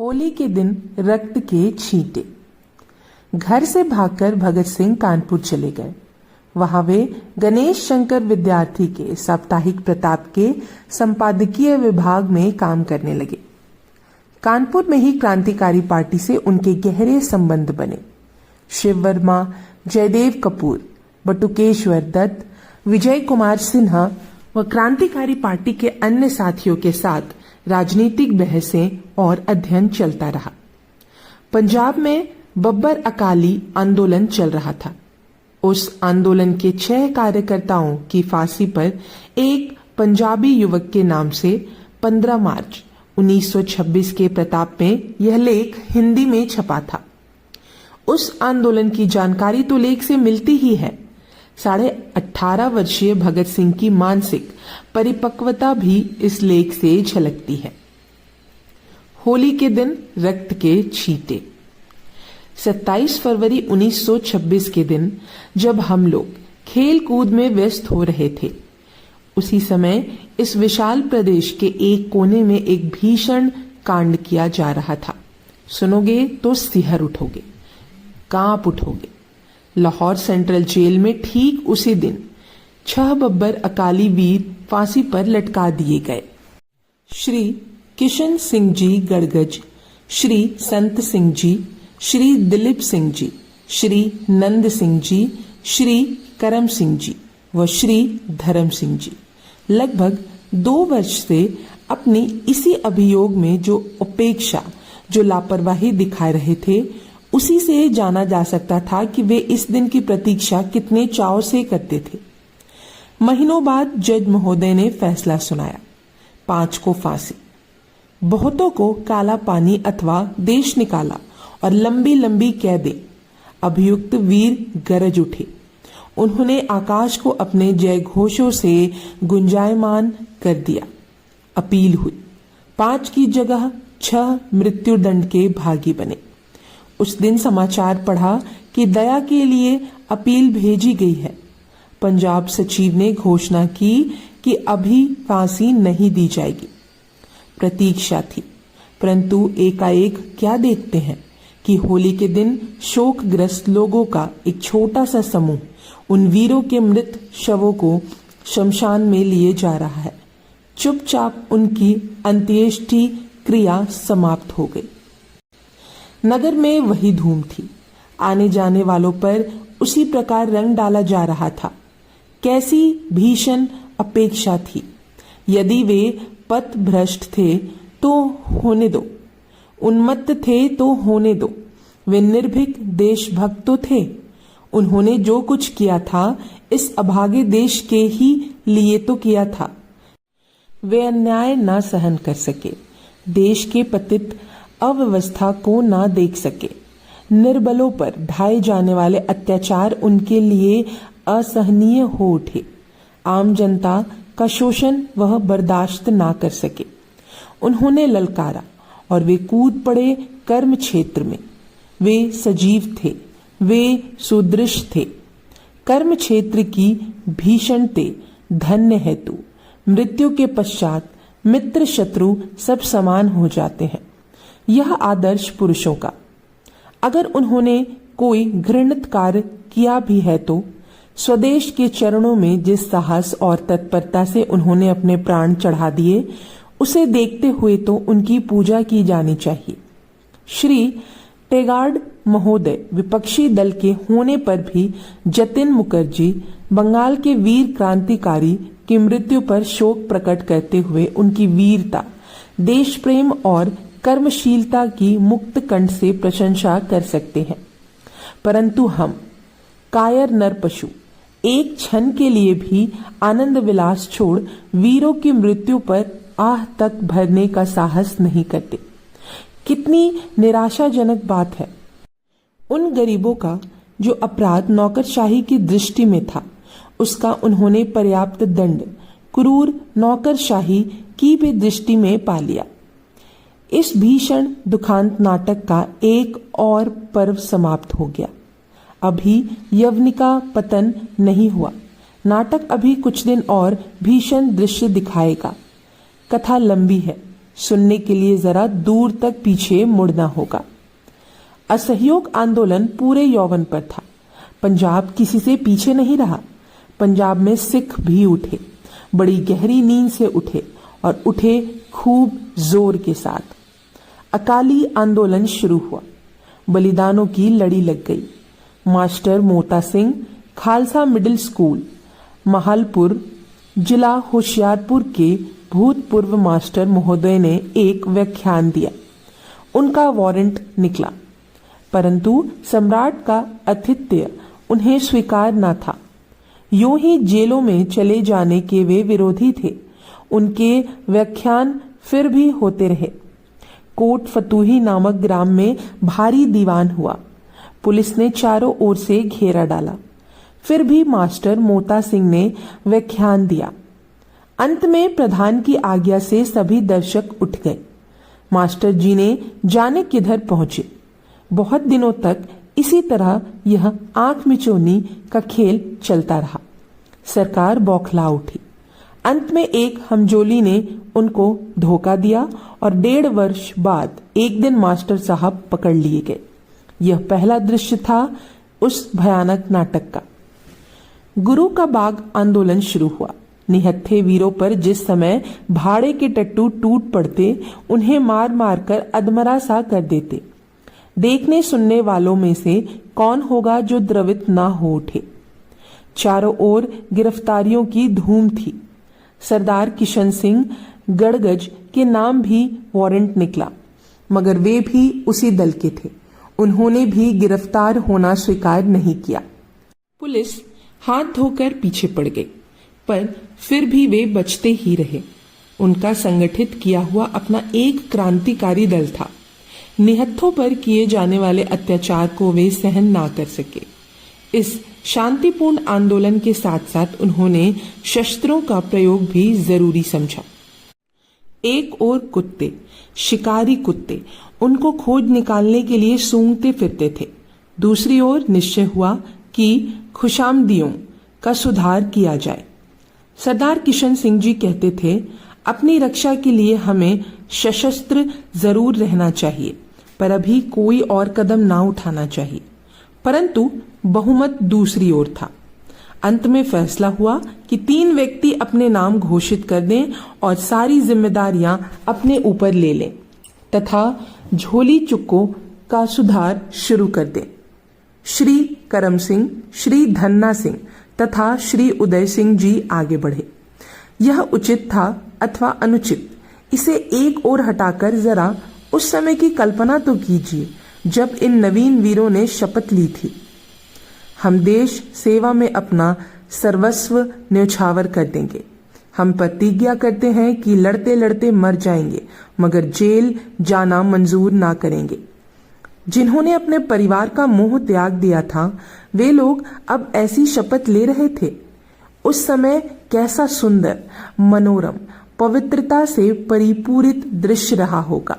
होली के दिन रक्त के छींटे। घर से भागकर भगत सिंह कानपुर चले गए। वहां वे गणेश शंकर विद्यार्थी के साप्ताहिक प्रताप के संपादकीय विभाग में काम करने लगे। कानपुर में ही क्रांतिकारी पार्टी से उनके गहरे संबंध बने। शिव वर्मा, जयदेव कपूर, बटुकेश्वर दत्त, विजय कुमार सिन्हा व क्रांतिकारी पार्टी के अन्य साथियों के साथ राजनीतिक बहसें और अध्ययन चलता रहा। पंजाब में बब्बर अकाली आंदोलन चल रहा था। उस आंदोलन के 6 कार्यकर्ताओं की फांसी पर एक पंजाबी युवक के नाम से 15 मार्च 1926 के प्रताप में यह लेख हिंदी में छपा था। उस आंदोलन की जानकारी तो लेख से मिलती ही है। 18.5 वर्षीय भगत सिंह की मानसिक परिपक्वता भी इस लेख से झलकती है। होली के दिन रक्त के छींटे। 27 फरवरी 1926 के दिन जब हम लोग खेल कूद में व्यस्त हो रहे थे, उसी समय इस विशाल प्रदेश के एक कोने में एक भीषण कांड किया जा रहा था। सुनोगे तो सिहर उठोगे, कांप उठोगे। लाहौर सेंट्रल जेल में ठीक उसी दिन 6 बब्बर अकाली वीर फांसी पर लटका दिए गए। श्री किशन सिंह जी गड़गज, श्री संत सिंह जी, श्री दिलीप सिंह जी, श्री नंद सिंह जी, श्री करम सिंह जी व श्री धर्म सिंह जी लगभग 2 वर्ष से अपनी इसी अभियोग में जो उपेक्षा, जो लापरवाही दिखा रहे थे, उसी से जाना जा सकता था कि वे इस दिन की प्रतीक्षा कितने चाव से करते थे। महीनों बाद जज महोदय ने फैसला सुनाया। 5 को फांसी, बहुतों को काला पानी अथवा देश निकाला और लंबी लंबी कैदें। अभियुक्त वीर गरज उठे। उन्होंने आकाश को अपने जय घोषों से गुंजायमान कर दिया। अपील हुई। 5 की जगह 6 मृत्युदंड के भागी बने। उस दिन समाचार पढ़ा कि दया के लिए अपील भेजी गई है। पंजाब सचिव ने घोषणा की कि अभी फांसी नहीं दी जाएगी। प्रतीक्षा थी, परंतु एकाएक क्या देखते हैं कि होली के दिन शोकग्रस्त लोगों का एक छोटा सा समूह उन वीरों के मृत शवों को शमशान में लिए जा रहा है। चुपचाप उनकी अंत्येष्टि क्रिया समाप्त हो गई। नगर में वही धूम थी। आने जाने वालों पर उसी प्रकार रंग डाला जा रहा था। कैसी भीषण अपेक्षा थी। यदि वे पथ भ्रष्ट थे तो होने दो, उन्मत्त थे तो होने दो। वे निर्भीक देशभक्त तो थे। उन्होंने जो कुछ किया था इस अभागे देश के ही लिए तो किया था। वे अन्याय न सहन कर सके, देश के पतित अव्यवस्था को ना देख सके। निर्बलों पर ढाए जाने वाले अत्याचार उनके लिए असहनीय हो उठे। आम जनता का शोषण वह बर्दाश्त ना कर सके। उन्होंने ललकारा और वे कूद पड़े कर्म क्षेत्र में। वे सजीव थे, वे सुदृश्य थे। कर्म क्षेत्र की भीषणते धन्य है तू। मृत्यु के पश्चात मित्र शत्रु सब समान हो जाते हैं। यह आदर्श पुरुषों का। अगर उन्होंने कोई घृणित कार्य किया भी है तो स्वदेश के चरणों में जिस साहस और तत्परता से उन्होंने अपने प्राण चढ़ा दिए, उसे देखते हुए तो उनकी पूजा की जानी चाहिए। श्री टेगार्ड महोदय विपक्षी दल के होने पर भी जतिन मुखर्जी, बंगाल के वीर क्रांतिकारी की मृत्यु पर शोक प्रकट करते हुए उनकी वीरता, देश प्रेम और कर्मशीलता की मुक्त कंठ से प्रशंसा कर सकते हैं। परंतु हम कायर नर पशु एक क्षण के लिए भी आनंद विलास छोड़ वीरों की मृत्यु पर आह तक भरने का साहस नहीं करते। कितनी निराशाजनक बात है। उन गरीबों का जो अपराध नौकरशाही की दृष्टि में था, उसका उन्होंने पर्याप्त दंड क्रूर नौकरशाही की भी दृष्टि में पा लिया। इस भीषण दुखांत नाटक का एक और पर्व समाप्त हो गया। अभी यवनिका पतन नहीं हुआ। नाटक अभी कुछ दिन और भीषण दृश्य दिखाएगा। कथा लंबी है, सुनने के लिए जरा दूर तक पीछे मुड़ना होगा। असहयोग आंदोलन पूरे यौवन पर था। पंजाब किसी से पीछे नहीं रहा। पंजाब में सिख भी उठे, बड़ी गहरी नींद से उठे और उठे खूब जोर के साथ। अकाली आंदोलन शुरू हुआ। बलिदानों की लड़ी लग गई। Master Mota Singh Khalsa middle school Mahalpur जिला होशियारपुर के भूतपूर्व मास्टर महोदय ने एक व्याख्यान दिया। उनका वारंट निकला, परंतु सम्राट का आतिथ्य उन्हें स्वीकार न था। यूं ही जेलों में चले जाने के वे विरोधी थे। उनके व्याख्यान फिर भी होते रहे। कोट फतूही नामक ग्राम में भारी दीवान हुआ। पुलिस ने चारों ओर से घेरा डाला। फिर भी मास्टर मोता सिंह ने व्याख्यान दिया। अंत में प्रधान की आज्ञा से सभी दर्शक उठ गए। मास्टर जी ने जाने किधर पहुंचे। बहुत दिनों तक इसी तरह यह आंख मिचौनी का खेल चलता रहा। सरकार बौखला उठी। अंत में एक हमजोली ने उनको धोखा दिया और 1.5 वर्ष बाद एक दिन मास्टर साहब पकड़ लिए गए। यह पहला दृश्य था उस भयानक नाटक का। गुरु का बाग आंदोलन शुरू हुआ। निहत्थे वीरों पर जिस समय भाड़े के टट्टू टूट पड़ते, उन्हें मार मार कर अधमरा सा कर देते। देखने सुनने वालों में से कौन होगा जो द्रवित ना हो उठे। चारों ओर गिरफ्तारियों की धूम थी। सरदार किशन सिंह गड़गज के नाम भी वारंट निकला, मगर वे भी उसी दल के थे। उन्होंने भी गिरफ्तार होना स्वीकार नहीं किया। पुलिस हाथ धोकर पीछे पड़ गई, पर फिर भी वे बचते ही रहे। उनका संगठित किया हुआ अपना एक क्रांतिकारी दल था। निहत्थों पर किए जाने वाले अत्याचार को वे सहन ना कर सके। इस शांतिपूर्ण आंदोलन के साथ साथ उन्होंने शस्त्रों का प्रयोग भी जरूरी समझा। एक ओर कुत्ते, शिकारी कुत्ते, उनको खोज निकालने के लिए सूंघते फिरते थे। दूसरी ओर निश्चय हुआ कि खुशामदियों का सुधार किया जाए। सरदार किशन सिंह जी कहते थे, अपनी रक्षा के लिए हमें सशस्त्र जरूर रहना चाहिए, पर अभी कोई और कदम ना उठाना चाहिए। परंतु बहुमत दूसरी ओर था। अंत में फैसला हुआ कि 3 व्यक्ति अपने नाम घोषित कर दें और सारी जिम्मेदारियां अपने ऊपर ले लें तथा झोली चुक्कों का सुधार शुरू कर दें। श्री करम सिंह, श्री धन्ना सिंह तथा श्री उदय सिंह जी आगे बढ़े। यह उचित था अथवा अनुचित, इसे एक ओर हटाकर जरा उस समय की कल्पना तो कीजिए जब इन नवीन वीरों ने शपथ ली थी, हम देश सेवा में अपना सर्वस्व न्यौछावर कर देंगे। हम प्रतिज्ञा करते हैं कि लड़ते लड़ते मर जाएंगे, मगर जेल जाना मंजूर ना करेंगे। जिन्होंने अपने परिवार का मोह त्याग दिया था, वे लोग अब ऐसी शपथ ले रहे थे। उस समय कैसा सुंदर, मनोरम, पवित्रता से परिपूरित दृश्य रहा होगा।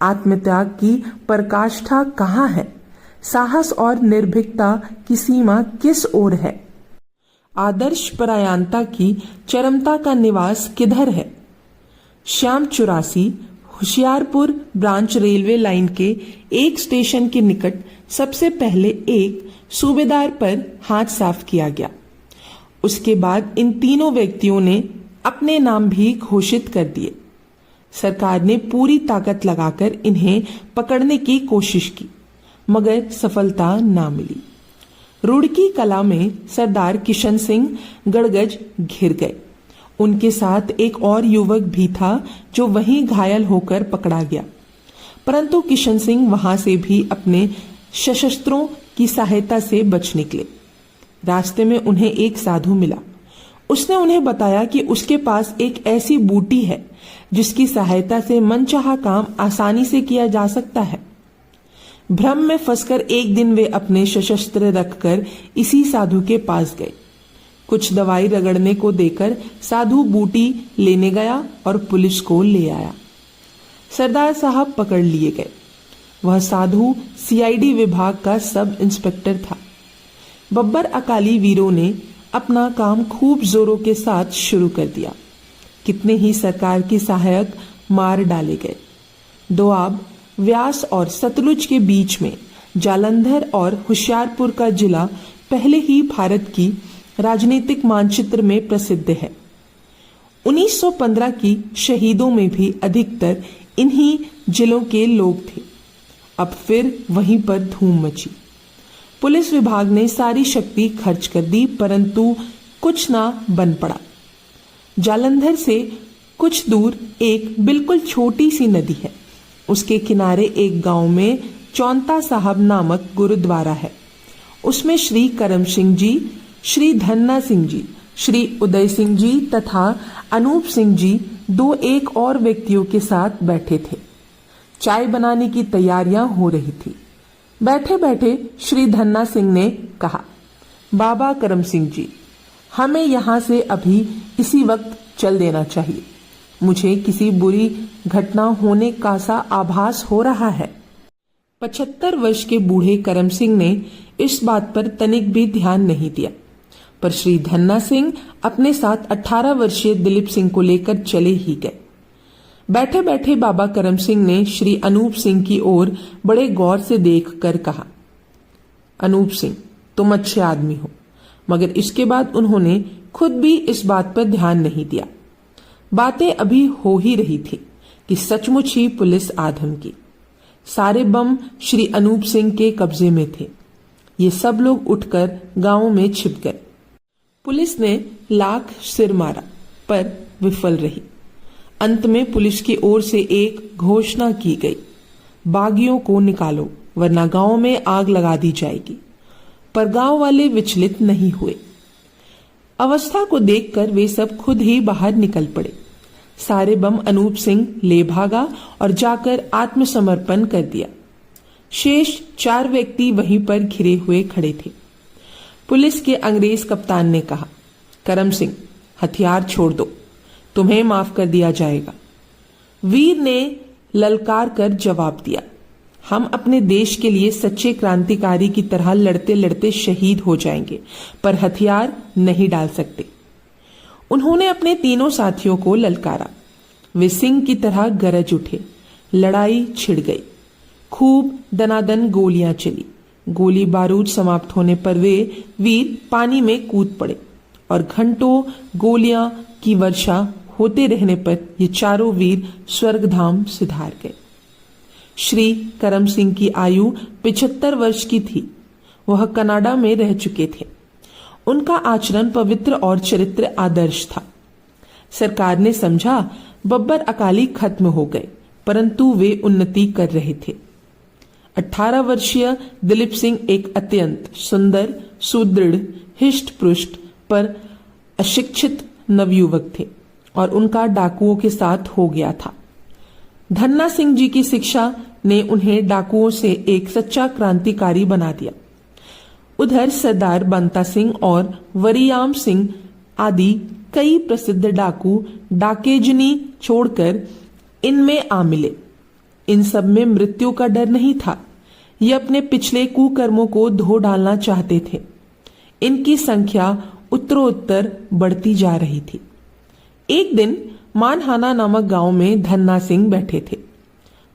आत्मत्याग की पराकाष्ठा कहाँ है? साहस और निर्भीकता की सीमा किस ओर है? आदर्श परायणता की चरमता का निवास किधर है? Shyam 84 Hoshiarpur branch railway line के एक स्टेशन के निकट सबसे पहले एक सूबेदार पर हाथ साफ किया गया। उसके बाद इन तीनों व्यक्तियों ने अपने नाम भी घोषित कर दिए। सरकार ने पूरी ताकत लगाकर इन्हें पकड़ने की कोशिश की, मगर सफलता ना मिली। रुड़की कला में सरदार किशन सिंह गड़गज घिर गए। उनके साथ एक और युवक भी था जो वहीं घायल होकर पकड़ा गया, परंतु किशन सिंह वहां से भी अपने सशस्त्रों की सहायता से बच निकले। रास्ते में उन्हें एक साधु मिला। उसने उन्हें बताया कि उसके पास एक ऐसी बूटी है जिसकी सहायता से मनचाहा काम आसानी से किया जा सकता है। भ्रम में फंसकर एक दिन वे अपने सशस्त्र रखकर इसी साधु के पास गए। कुछ दवाई रगड़ने को देकर साधु बूटी लेने गया और पुलिस को ले आया। सरदार साहब पकड़ लिए गए। वह साधु सीआईडी विभाग का सब इंस्पेक्टर था। बब्बर अकाली वीरों ने अपना काम खूब जोरों के साथ शुरू कर दिया। कितने ही सरकार के सहायक मार डाले गए। दोआब, व्यास और सतलुज के बीच में जालंधर और होशियारपुर का जिला पहले ही भारत की राजनीतिक मानचित्र में प्रसिद्ध है। 1915 की शहीदों में भी अधिकतर इन्हीं जिलों के लोग थे। अब फिर वहीं पर धूम मची। पुलिस विभाग ने सारी शक्ति खर्च कर दी, परंतु कुछ ना बन पड़ा। जालंधर से कुछ दूर एक बिल्कुल छोटी सी नदी है। उसके किनारे एक गांव में चौंता साहब नामक गुरुद्वारा है। उसमें श्री करम सिंह जी, श्री धन्ना सिंह जी, श्री उदय सिंह जी तथा अनूप सिंह जी दो एक और व्यक्तियों के साथ बैठे थे। चाय बनाने की तैयारियां हो रही थी। बैठे बैठे श्री धन्ना सिंह ने कहा, बाबा करम सिंह जी, हमें यहाँ से अभी इसी वक्त चल देना चाहिए। मुझे किसी बुरी घटना होने का सा आभास हो रहा है। 75 वर्ष के बूढ़े करम सिंह ने इस बात पर तनिक भी ध्यान नहीं दिया, पर श्री धन्ना सिंह अपने साथ 18 वर्षीय दिलीप सिंह को लेकर चले ही गए। बैठे बैठे बाबा करम सिंह ने श्री अनूप सिंह की ओर बड़े गौर से देखकर कहा, अनूप सिंह, तुम अच्छे आदमी हो। मगर इसके बाद उन्होंने खुद भी इस बात पर ध्यान नहीं दिया। बातें अभी हो ही रही थी कि सचमुच ही पुलिस आधम की। सारे बम श्री अनूप सिंह के कब्जे में थे। ये सब लोग उठकर गांव में छिप गए। पुलिस ने लाख सिर मारा पर विफल रही। अंत में पुलिस की ओर से एक घोषणा की गई, बागियों को निकालो वरना गांव में आग लगा दी जाएगी। पर गांव वाले विचलित नहीं हुए। अवस्था को देखकर वे सब खुद ही बाहर निकल पड़े। सारे बम अनूप सिंह ले भागा और जाकर आत्मसमर्पण कर दिया। शेष 4 व्यक्ति वहीं पर घिरे हुए खड़े थे। पुलिस के अंग्रेज कप्तान ने कहा, करम सिंह, हथियार छोड़ दो, तुम्हें माफ कर दिया जाएगा। वीर ने ललकार कर जवाब दिया, हम अपने देश के लिए सच्चे क्रांतिकारी की तरह लड़ते लड़ते शहीद हो जाएंगे, पर हथियार नहीं डाल सकते। उन्होंने अपने तीनों साथियों को ललकारा। वे सिंह की तरह गरज उठे। लड़ाई छिड़ गई। खूब दनादन गोलियां चली। गोली बारूद समाप्त होने पर वे वीर पानी में कूद पड़े और घंटों गोलियां की वर्षा होते रहने पर ये चारों वीर स्वर्गधाम सिधार गए। श्री करम सिंह की आयु 75 वर्ष की थी। वह कनाडा में रह चुके थे। उनका आचरण पवित्र और चरित्र आदर्श था। सरकार ने समझा बब्बर अकाली खत्म हो गए, परंतु वे उन्नति कर रहे थे। 18 वर्षीय दिलीप सिंह एक अत्यंत सुंदर, सुदृढ़, हिष्ट पुष्ट पर अशिक्षित नवयुवक थे और उनका डाकुओं के साथ हो गया था। धन्ना सिंह जी की शिक्षा ने उन्हें डाकुओं से एक सच्चा क्रांतिकारी बना दिया। उधर सरदार बंता सिंह और वरियाम सिंह आदि कई प्रसिद्ध डाकू डाकेजनी छोड़कर इनमें आ मिले। इन सब में मृत्यु का डर नहीं था। ये अपने पिछले कुकर्मों को धो डालना चाहते थे। इनकी संख्या उत्तरोत्तर बढ़ती जा रही थी। एक दिन मानहाना नामक गांव में धन्ना सिंह बैठे थे।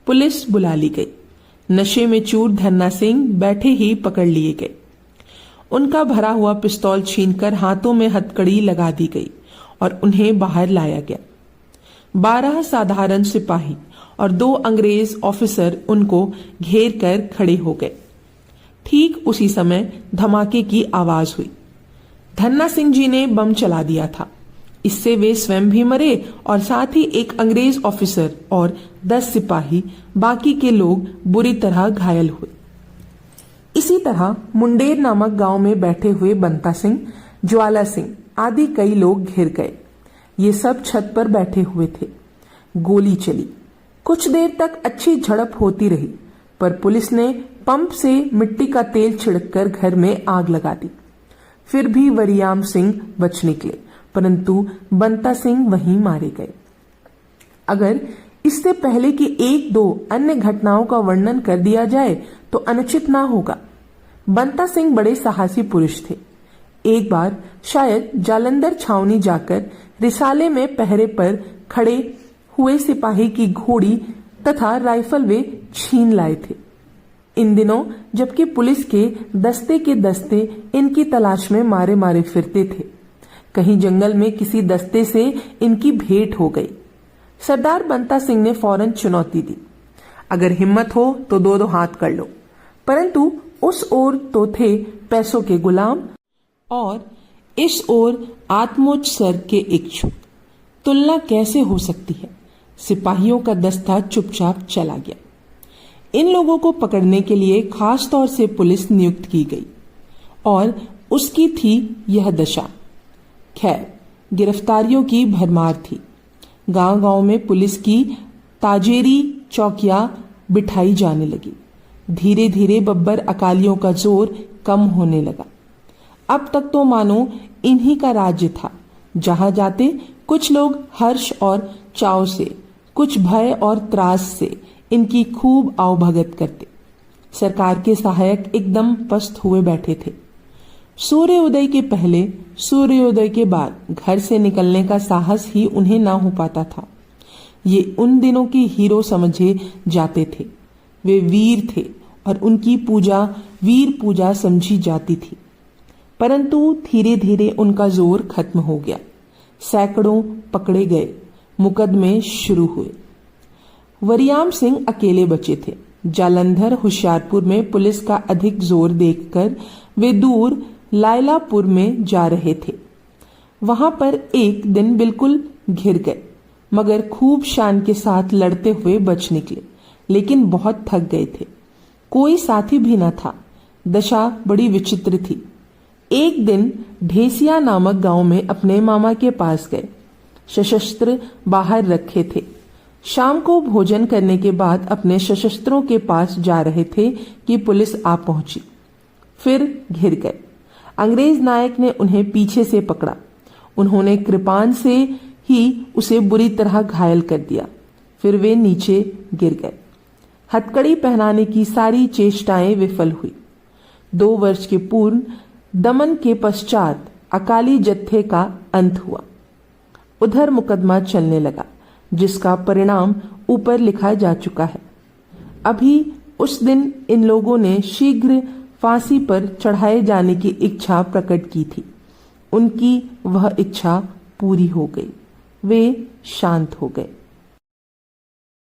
पुलिस बुला ली गई। नशे में चूर धन्ना सिंह बैठे ही पकड़ लिए गए। उनका भरा हुआ पिस्तौल छीनकर हाथों में हथकड़ी लगा दी गई और उन्हें बाहर लाया गया। 12 साधारण सिपाही और 2 अंग्रेज ऑफिसर उनको घेर कर खड़े हो गए। ठीक उसी समय धमाके की आवाज हुई। धन्ना सिंह जी ने बम चला दिया था। इससे वे स्वयं भी मरे और साथ ही एक अंग्रेज ऑफिसर और 10 सिपाही, बाकी के लोग बुरी तरह घायल हुए। इसी तरह मुंडेर नामक गांव में बैठे हुए बंता सिंह, ज्वाला सिंह आदि कई लोग घिर गए। ये सब छत पर बैठे हुए थे। गोली चली। कुछ देर तक अच्छी झड़प होती रही, पर पुलिस ने पंप से मिट्टी का तेल छिड़ककर घर में आग लगा दी। फिर भी वरियाम सिंह बच निकले, परंतु बंता सिंह वहीं मारे गए। अगर इससे पहले कि 1-2 अन्य घटनाओं का वर्णन कर दिया जाए तो अनुचित ना होगा। बंता सिंह बड़े साहसी पुरुष थे। एक बार शायद जालंधर छावनी जाकर रिसाले में पहरे पर खड़े हुए सिपाही की घोड़ी तथा राइफल वे छीन लाए थे। इन दिनों जबकि पुलिस के दस्ते इनकी तलाश में मारे मारे फिरते थे, कहीं जंगल में किसी दस्ते से इनकी भेंट हो गई। सरदार बंता सिंह ने फौरन चुनौती दी, अगर हिम्मत हो तो दो दो हाथ कर लो। परंतु उस ओर तो थे पैसों के गुलाम और इस ओर आत्मोत्सर्ग के इच्छुक। तुलना कैसे हो सकती है? सिपाहियों का दस्ता चुपचाप चला गया। इन लोगों को पकड़ने के लिए खास तौर से पुलिस नियुक्त की गई और उसकी थी यह दशा। खैर, गिरफ्तारियों की भरमार थी। गांव गांव में पुलिस की ताजेरी चौकियां बिठाई जाने लगी। धीरे धीरे बब्बर अकालियों का जोर कम होने लगा। अब तक तो मानो इन्हीं का राज्य था। जहां जाते कुछ लोग हर्ष और चाव से, कुछ भय और त्रास से इनकी खूब आवभगत करते। सरकार के सहायक एकदम पस्त हुए बैठे थे। सूर्योदय के पहले, सूर्योदय के बाद घर से निकलने का साहस ही उन्हें ना हो पाता था। ये उन दिनों के हीरो समझे जाते थे। वे वीर थे और उनकी पूजा वीर पूजा समझी जाती थी। परंतु धीरे धीरे उनका जोर खत्म हो गया। सैकड़ों पकड़े गए, मुकदमे शुरू हुए। वरियाम सिंह अकेले बचे थे। जालंधर होशियारपुर में पुलिस का अधिक जोर देखकर वे दूर लायलापुर में जा रहे थे। वहां पर एक दिन बिल्कुल घिर गए, मगर खूब शान के साथ लड़ते हुए बच निकले, लेकिन बहुत थक गए थे। कोई साथी भी न था। दशा बड़ी विचित्र थी। एक दिन ढेसिया नामक गांव में अपने मामा के पास गए। सशस्त्र बाहर रखे थे। शाम को भोजन करने के बाद अपने सशस्त्रों के पास जा रहे थे कि पुलिस आ पहुंची। फिर घिर गए। अंग्रेज नायक ने उन्हें पीछे से पकड़ा। उन्होंने कृपान से ही उसे बुरी तरह घायल कर दिया। फिर वे नीचे गिर गए। हथकड़ी पहनाने की सारी चेष्टाएं विफल हुई। 2 वर्ष के पूर्ण दमन के पश्चात अकाली जत्थे का अंत हुआ। उधर मुकदमा चलने लगा, जिसका परिणाम ऊपर लिखा जा चुका है। अभी उस दिन इन लोगों ने शीघ्र फांसी पर चढ़ाए जाने की इच्छा प्रकट की थी। उनकी वह इच्छा पूरी हो गई। वे शांत हो गए।